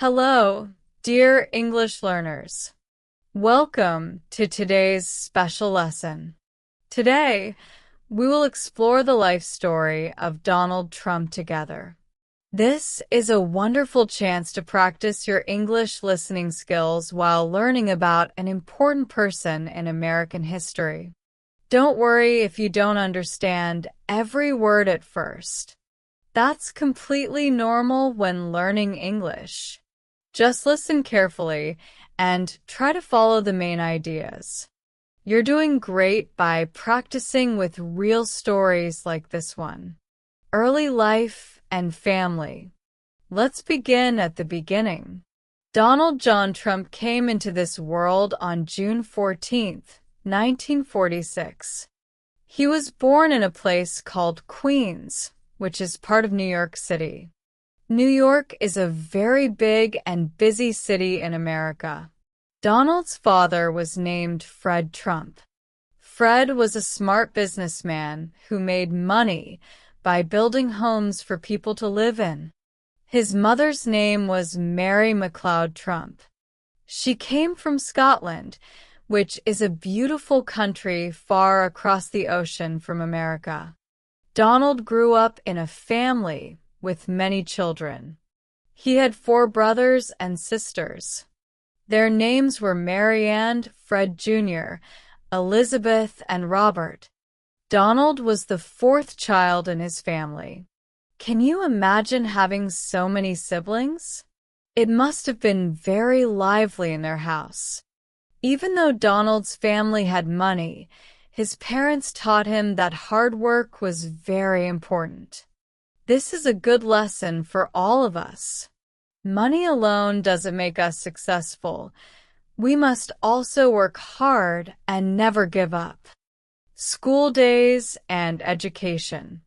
Hello, dear English learners. Welcome to today's special lesson. Today, we will explore the life story of Donald Trump together. This is a wonderful chance to practice your English listening skills while learning about an important person in American history. Don't worry if you don't understand every word at first. That's completely normal when learning English. Just listen carefully and try to follow the main ideas. You're doing great by practicing with real stories like this one. Early life and family. Let's begin at the beginning. Donald John Trump came into this world on June 14th, 1946. He was born in a place called Queens, which is part of New York City. New York is a very big and busy city in America. Donald's father was named Fred Trump. Fred was a smart businessman who made money by building homes for people to live in. His mother's name was Mary McLeod Trump. She came from Scotland, which is a beautiful country far across the ocean from America. Donald grew up in a family with many children. He had 4 brothers and sisters. Their names were Mary Ann, Fred Jr., Elizabeth, and Robert. Donald was the 4th child in his family. Can you imagine having so many siblings? It must have been very lively in their house. Even though Donald's family had money, his parents taught him that hard work was very important. This is a good lesson for all of us. Money alone doesn't make us successful. We must also work hard and never give up. School days and education.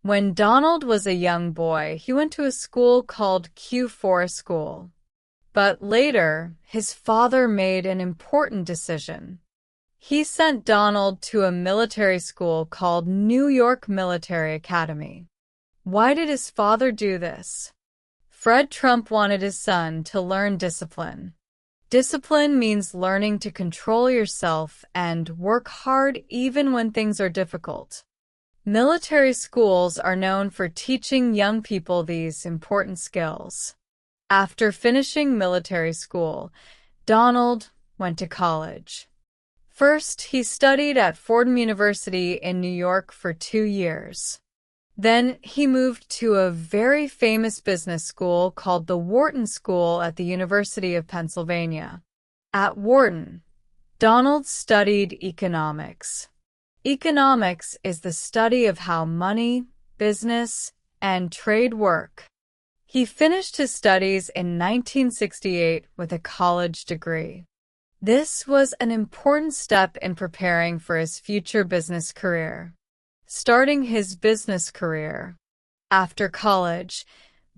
When Donald was a young boy, he went to a school called Q4 School. But later, his father made an important decision. He sent Donald to a military school called New York Military Academy. Why did his father do this? Fred Trump wanted his son to learn discipline. Discipline means learning to control yourself and work hard even when things are difficult. Military schools are known for teaching young people these important skills. After finishing military school, Donald went to college. First, he studied at Fordham University in New York for 2 years. Then he moved to a very famous business school called the Wharton School at the University of Pennsylvania. At Wharton, Donald studied economics. Economics is the study of how money, business, and trade work. He finished his studies in 1968 with a college degree. This was an important step in preparing for his future business career. Starting his business career. After college,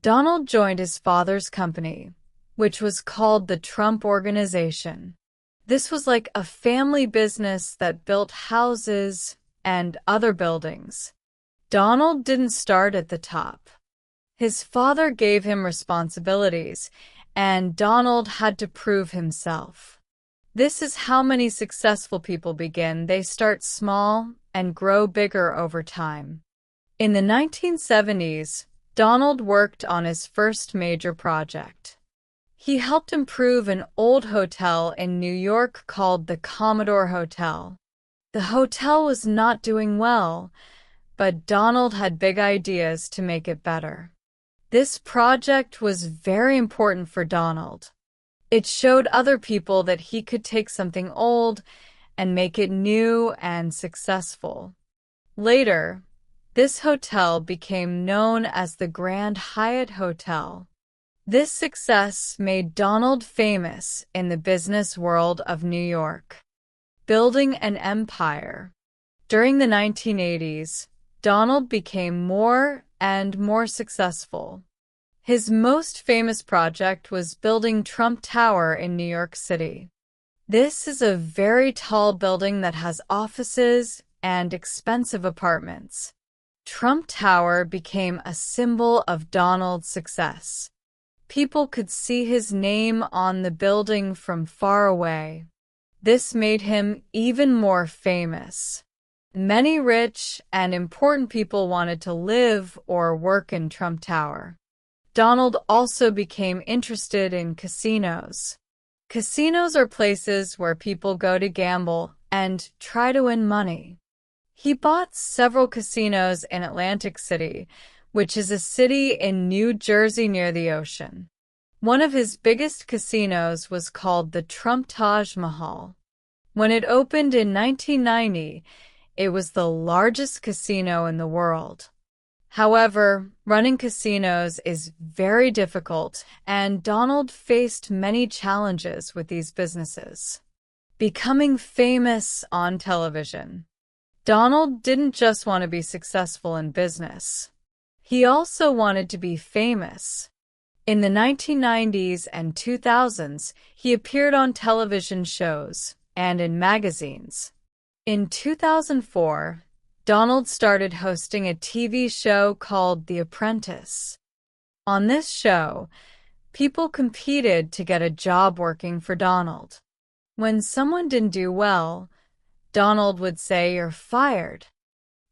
Donald joined his father's company, which was called the Trump Organization. This was like a family business that built houses and other buildings. Donald didn't start at the top. His father gave him responsibilities, and Donald had to prove himself. This is how many successful people begin. They start small and grow bigger over time. In the 1970s, Donald worked on his first major project. He helped improve an old hotel in New York called the Commodore Hotel. The hotel was not doing well, but Donald had big ideas to make it better. This project was very important for Donald. It showed other people that he could take something old and make it new and successful. Later, this hotel became known as the Grand Hyatt Hotel. This success made Donald famous in the business world of New York. Building an empire. During the 1980s, Donald became more and more successful. His most famous project was building Trump Tower in New York City. This is a very tall building that has offices and expensive apartments. Trump Tower became a symbol of Donald's success. People could see his name on the building from far away. This made him even more famous. Many rich and important people wanted to live or work in Trump Tower. Donald also became interested in casinos. Casinos are places where people go to gamble and try to win money. He bought several casinos in Atlantic City, which is a city in New Jersey near the ocean. One of his biggest casinos was called the Trump Taj Mahal. When it opened in 1990, it was the largest casino in the world. However, running casinos is very difficult, and Donald faced many challenges with these businesses. Becoming famous on television. Donald didn't just want to be successful in business. He also wanted to be famous. In the 1990s and 2000s, he appeared on television shows and in magazines. In 2004, Donald started hosting a TV show called The Apprentice. On this show, people competed to get a job working for Donald. When someone didn't do well, Donald would say, "You're fired."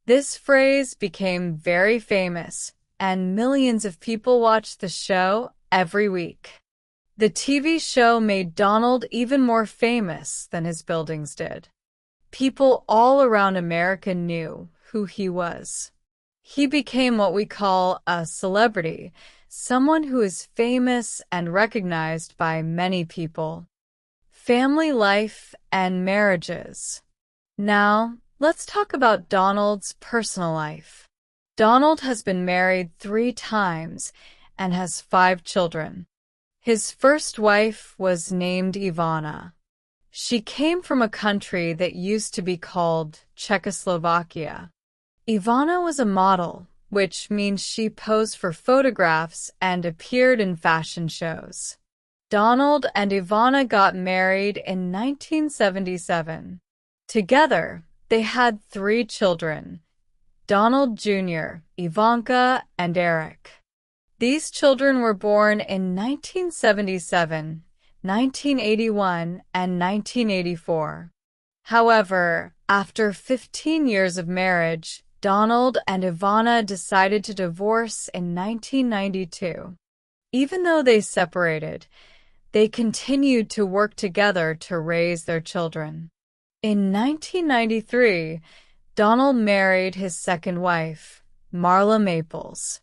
This phrase became very famous, and millions of people watched the show every week. The TV show made Donald even more famous than his buildings did. People all around America knew who he was. He became what we call a celebrity, someone who is famous and recognized by many people. Family life and marriages. Now, let's talk about Donald's personal life. Donald has been married 3 times and has 5 children. His first wife was named Ivana. She came from a country that used to be called Czechoslovakia. Ivana was a model, which means she posed for photographs and appeared in fashion shows. Donald and Ivana got married in 1977. Together, they had 3 children, Donald Jr., Ivanka, and Eric. These children were born in 1977, 1981, and 1984. However, after 15 years of marriage, Donald and Ivana decided to divorce in 1992. Even though they separated, they continued to work together to raise their children. In 1993, Donald married his second wife, Marla Maples.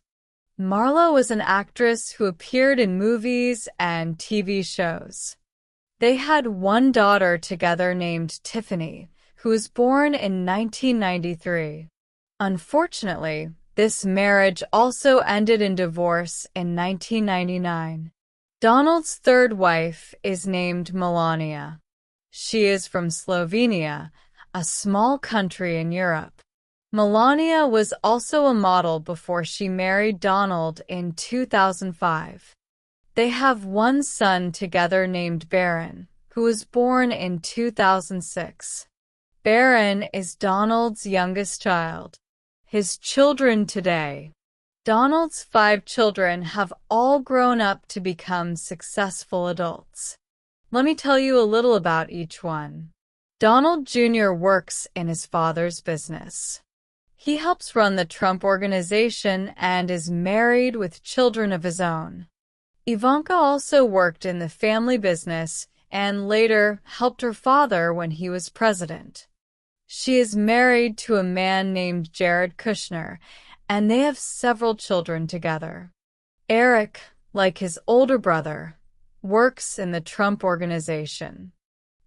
Marla was an actress who appeared in movies and TV shows. They had 1 daughter together named Tiffany, who was born in 1993. Unfortunately, this marriage also ended in divorce in 1999. Donald's third wife is named Melania. She is from Slovenia, a small country in Europe. Melania was also a model before she married Donald in 2005. They have 1 son together named Baron, who was born in 2006. Baron is Donald's youngest child. His children today. Donald's 5 children have all grown up to become successful adults. Let me tell you a little about each one. Donald Jr. works in his father's business. He helps run the Trump Organization and is married with children of his own. Ivanka also worked in the family business and later helped her father when he was president. She is married to a man named Jared Kushner, and they have several children together. Eric, like his older brother, works in the Trump Organization.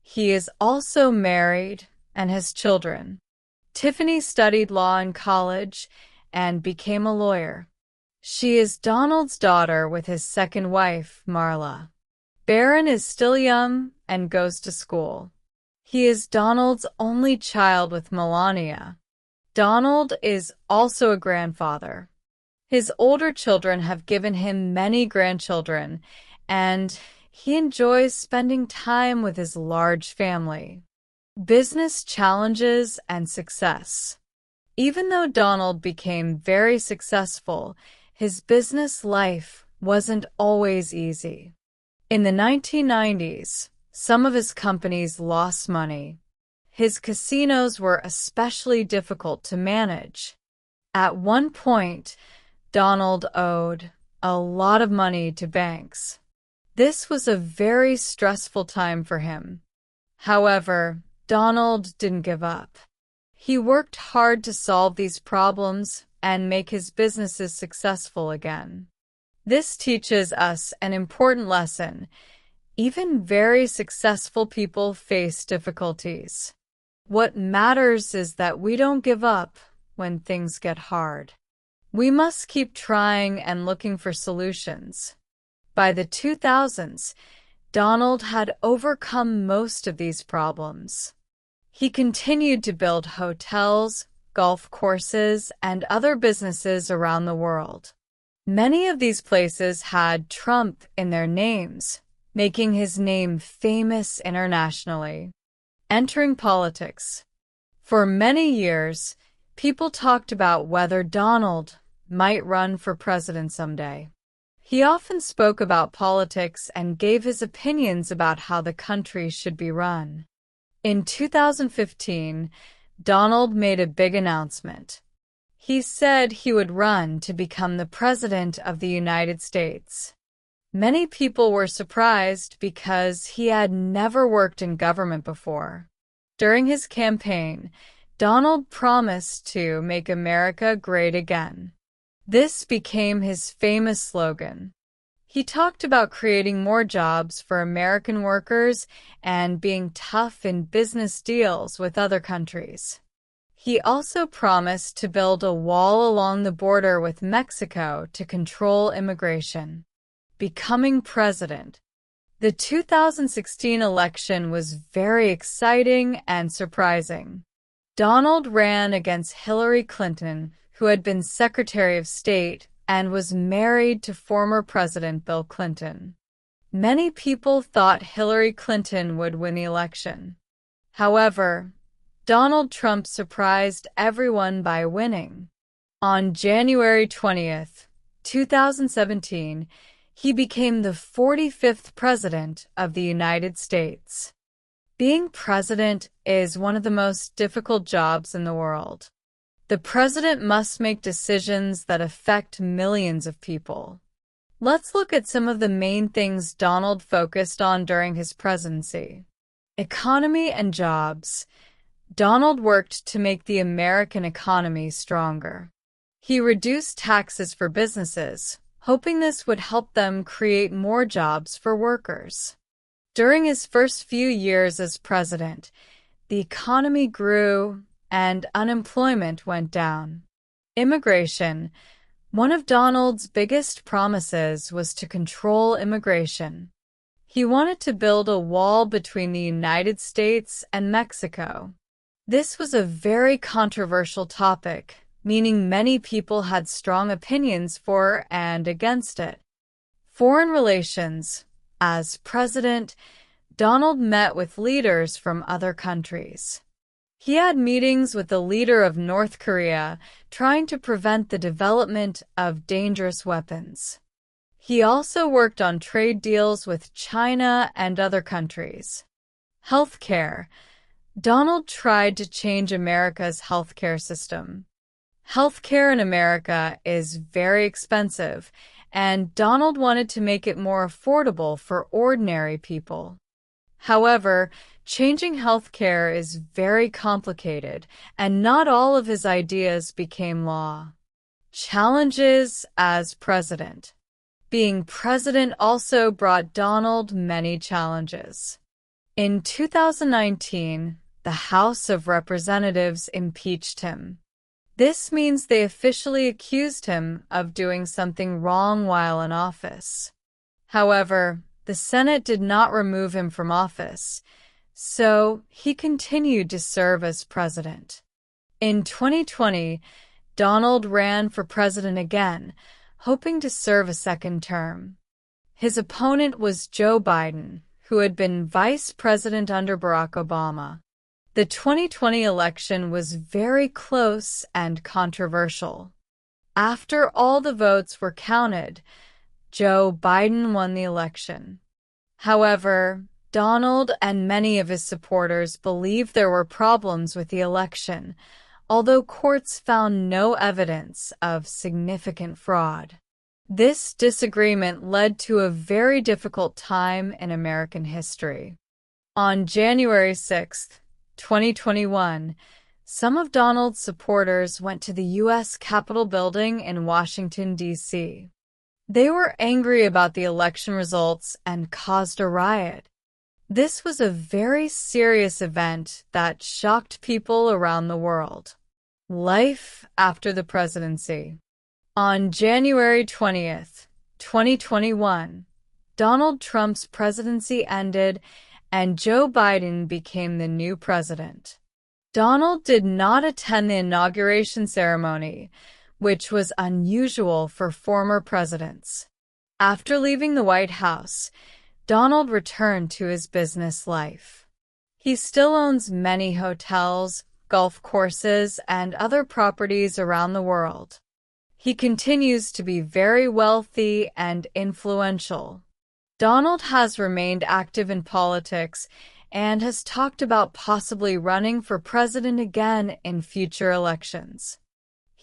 He is also married and has children. Tiffany studied law in college and became a lawyer. She is Donald's daughter with his second wife, Marla. Baron is still young and goes to school. He is Donald's only child with Melania. Donald is also a grandfather. His older children have given him many grandchildren, and he enjoys spending time with his large family. Business challenges and success. Even though Donald became very successful, his business life wasn't always easy. In the 1990s, some of his companies lost money. His casinos were especially difficult to manage. At one point, Donald owed a lot of money to banks. This was a very stressful time for him. However, Donald didn't give up. He worked hard to solve these problems and make his businesses successful again. This teaches us an important lesson. Even very successful people face difficulties. What matters is that we don't give up when things get hard. We must keep trying and looking for solutions. By the 2000s, Donald had overcome most of these problems. He continued to build hotels, golf courses, and other businesses around the world. Many of these places had Trump in their names, making his name famous internationally. Entering politics. For many years, people talked about whether Donald might run for president someday. He often spoke about politics and gave his opinions about how the country should be run. In 2015, Donald made a big announcement. He said he would run to become the President of the United States. Many people were surprised because he had never worked in government before. During his campaign, Donald promised to make America great again. This became his famous slogan. He talked about creating more jobs for American workers and being tough in business deals with other countries. He also promised to build a wall along the border with Mexico to control immigration. Becoming president. The 2016 election was very exciting and surprising. Donald ran against Hillary Clinton, who had been Secretary of State and was married to former President Bill Clinton. Many people thought Hillary Clinton would win the election. However, Donald Trump surprised everyone by winning. On January 20th, 2017, he became the 45th President of the United States. Being president is one of the most difficult jobs in the world. The president must make decisions that affect millions of people. Let's look at some of the main things Donald focused on during his presidency. Economy and jobs. Donald worked to make the American economy stronger. He reduced taxes for businesses, hoping this would help them create more jobs for workers. During his first few years as president, the economy grew and unemployment went down. Immigration. One of Donald's biggest promises was to control immigration. He wanted to build a wall between the United States and Mexico. This was a very controversial topic, meaning many people had strong opinions for and against it. Foreign relations. As president, Donald met with leaders from other countries. He had meetings with the leader of North Korea, trying to prevent the development of dangerous weapons. He also worked on trade deals with China and other countries. Healthcare. Donald tried to change America's healthcare system. Healthcare in America is very expensive, and Donald wanted to make it more affordable for ordinary people. However, changing healthcare is very complicated, and not all of his ideas became law. Challenges as president. Being president also brought Donald many challenges. In 2019, the House of Representatives impeached him. This means they officially accused him of doing something wrong while in office. However, the Senate did not remove him from office, so he continued to serve as president. In 2020, Donald ran for president again, hoping to serve a second term. His opponent was Joe Biden, who had been vice president under Barack Obama. The 2020 election was very close and controversial. After all the votes were counted, Joe Biden won the election. However, Donald and many of his supporters believe there were problems with the election, although courts found no evidence of significant fraud. This disagreement led to a very difficult time in American history. On January 6, 2021, some of Donald's supporters went to the U.S. Capitol building in Washington, D.C. They were angry about the election results and caused a riot. This was a very serious event that shocked people around the world. Life after the presidency. On January 20th, 2021, Donald Trump's presidency ended and Joe Biden became the new president. Donald did not attend the inauguration ceremony, which was unusual for former presidents. After leaving the White House, Donald returned to his business life. He still owns many hotels, golf courses, and other properties around the world. He continues to be very wealthy and influential. Donald has remained active in politics and has talked about possibly running for president again in future elections.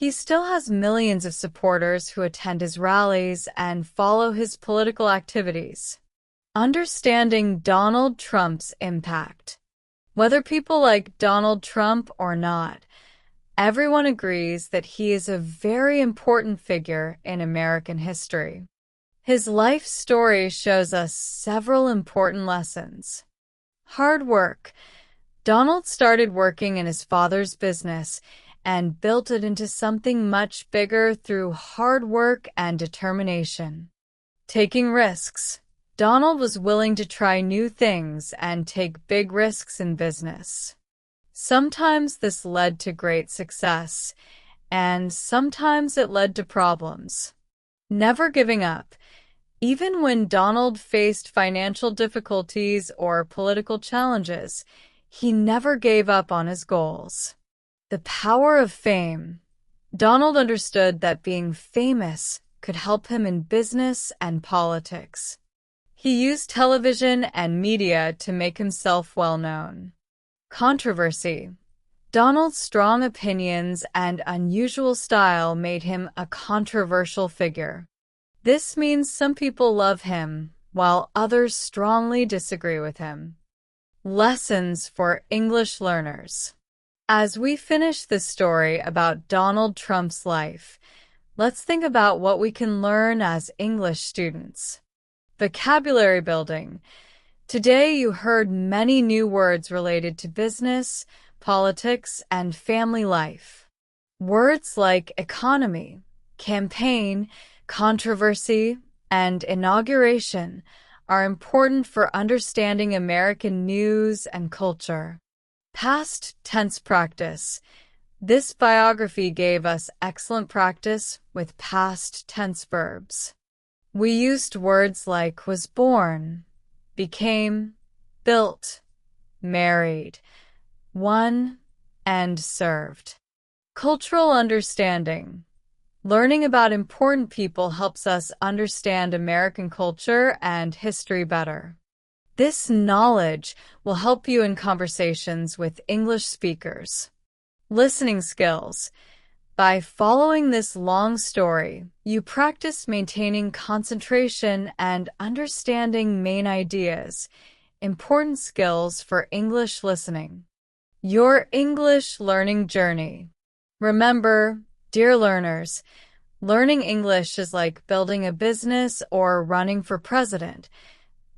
He still has millions of supporters who attend his rallies and follow his political activities. Understanding Donald Trump's impact. Whether people like Donald Trump or not, everyone agrees that he is a very important figure in American history. His life story shows us several important lessons. Hard work. Donald started working in his father's business and built it into something much bigger through hard work and determination. Taking risks. Donald was willing to try new things and take big risks in business. Sometimes this led to great success, and sometimes it led to problems. Never giving up. Even when Donald faced financial difficulties or political challenges, he never gave up on his goals. The power of fame. Donald understood that being famous could help him in business and politics. He used television and media to make himself well known. Controversy. Donald's strong opinions and unusual style made him a controversial figure. This means some people love him, while others strongly disagree with him. Lessons for English learners. As we finish this story about Donald Trump's life, let's think about what we can learn as English students. Vocabulary building. Today you heard many new words related to business, politics, and family life. Words like economy, campaign, controversy, and inauguration are important for understanding American news and culture. Past tense practice. This biography gave us excellent practice with past tense verbs. We used words like was born, became, built, married, won, and served. Cultural understanding. Learning about important people helps us understand American culture and history better. This knowledge will help you in conversations with English speakers. Listening skills. By following this long story, you practice maintaining concentration and understanding main ideas, important skills for English listening. Your English learning journey. Remember, dear learners, learning English is like building a business or running for president.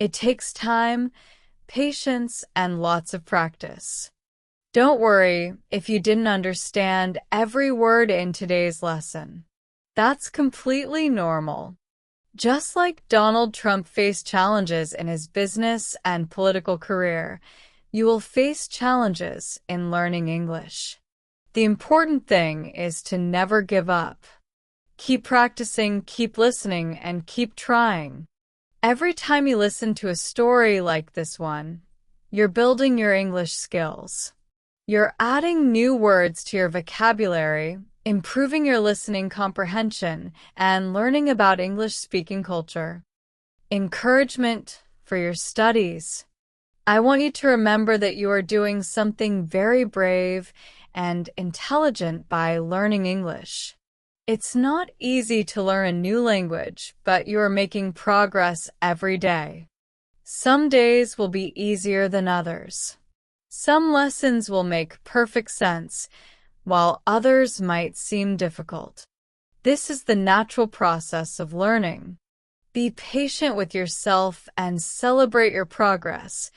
It takes time, patience, and lots of practice. Don't worry if you didn't understand every word in today's lesson. That's completely normal. Just like Donald Trump faced challenges in his business and political career, you will face challenges in learning English. The important thing is to never give up. Keep practicing, keep listening, and keep trying. Every time you listen to a story like this one, you're building your English skills. You're adding new words to your vocabulary improving your listening comprehension, and learning about English-speaking culture. Encouragement for your studies. I want you to remember that you are doing something very brave and intelligent by learning English. It's not easy to learn a new language, but you are making progress every day. Some days will be easier than others. Some lessons will make perfect sense, while others might seem difficult. This is the natural process of learning. Be patient with yourself and celebrate your progress,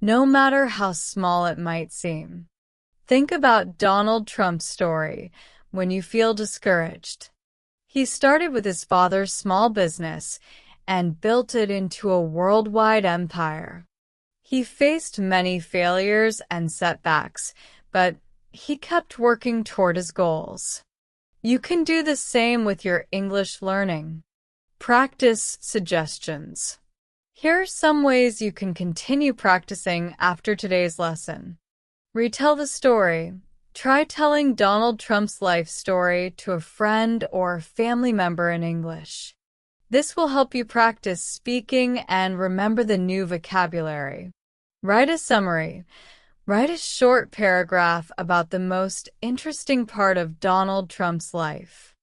no matter how small it might seem. Think about Donald Trump's story when you feel discouraged. He started with his father's small business and built it into a worldwide empire. He faced many failures and setbacks, but he kept working toward his goals. You can do the same with your English learning. Practice suggestions. Here are some ways you can continue practicing after today's lesson. Retell the story. Try telling Donald Trump's life story to a friend or family member in English. This will help you practice speaking and remember the new vocabulary. Write a summary. Write a short paragraph about the most interesting part of Donald Trump's life.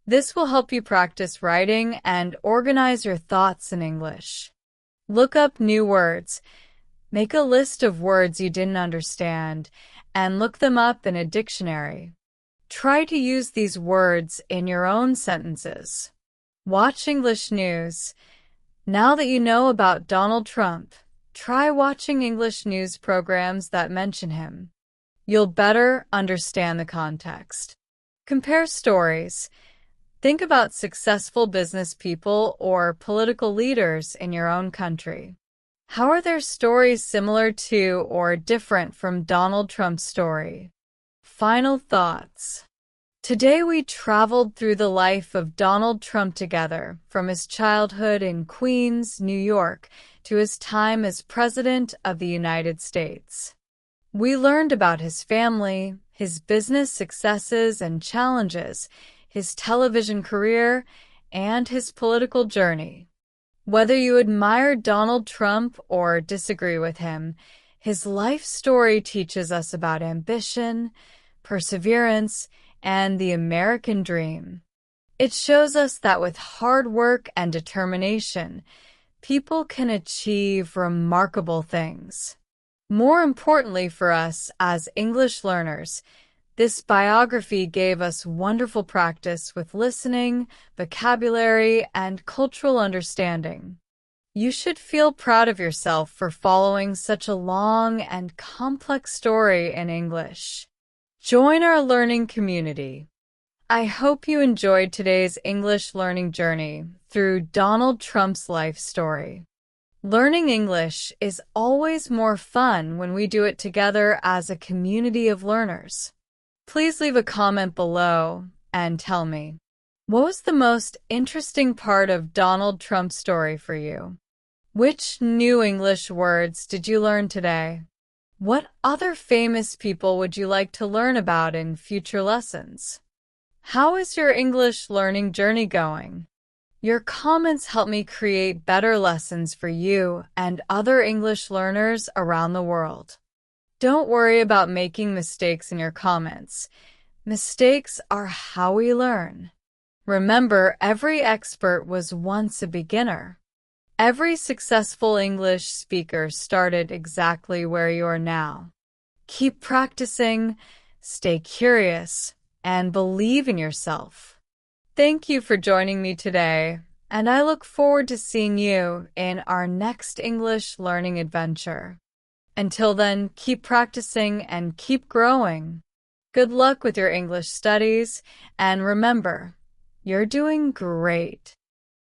This will help you practice writing and organize your thoughts in English. Look up new words. Make a list of words you didn't understand and look them up in a dictionary. Try to use these words in your own sentences. Watch English news. Now that you know about Donald Trump, try watching English news programs that mention him. You'll better understand the context. Compare stories. Think about successful business people or political leaders in your own country. How are their stories similar to or different from Donald Trump's story? Final thoughts. Today we traveled through the life of Donald Trump together, from his childhood in Queens, New York, to his time as President of the United States. We learned about his family, his business successes and challenges, his television career, and his political journey. Whether you admire Donald Trump or disagree with him, his life story teaches us about ambition, perseverance, and the American dream. It shows us that with hard work and determination, people can achieve remarkable things. More importantly for us as English learners, this biography gave us wonderful practice with listening, vocabulary, and cultural understanding. You should feel proud of yourself for following such a long and complex story in English. Join our learning community. I hope you enjoyed today's English learning journey through Donald Trump's life story. Learning English is always more fun when we do it together as a community of learners. Please leave a comment below and tell me, what was the most interesting part of Donald Trump's story for you? Which new English words did you learn today? What other famous people would you like to learn about in future lessons? How is your English learning journey going? Your comments help me create better lessons for you and other English learners around the world. Don't worry about making mistakes in your comments. Mistakes are how we learn. Remember, every expert was once a beginner. Every successful English speaker started exactly where you are now. Keep practicing, stay curious, and believe in yourself. Thank you for joining me today, and I look forward to seeing you in our next English learning adventure. Until then, keep practicing and keep growing. Good luck with your English studies, and remember, you're doing great.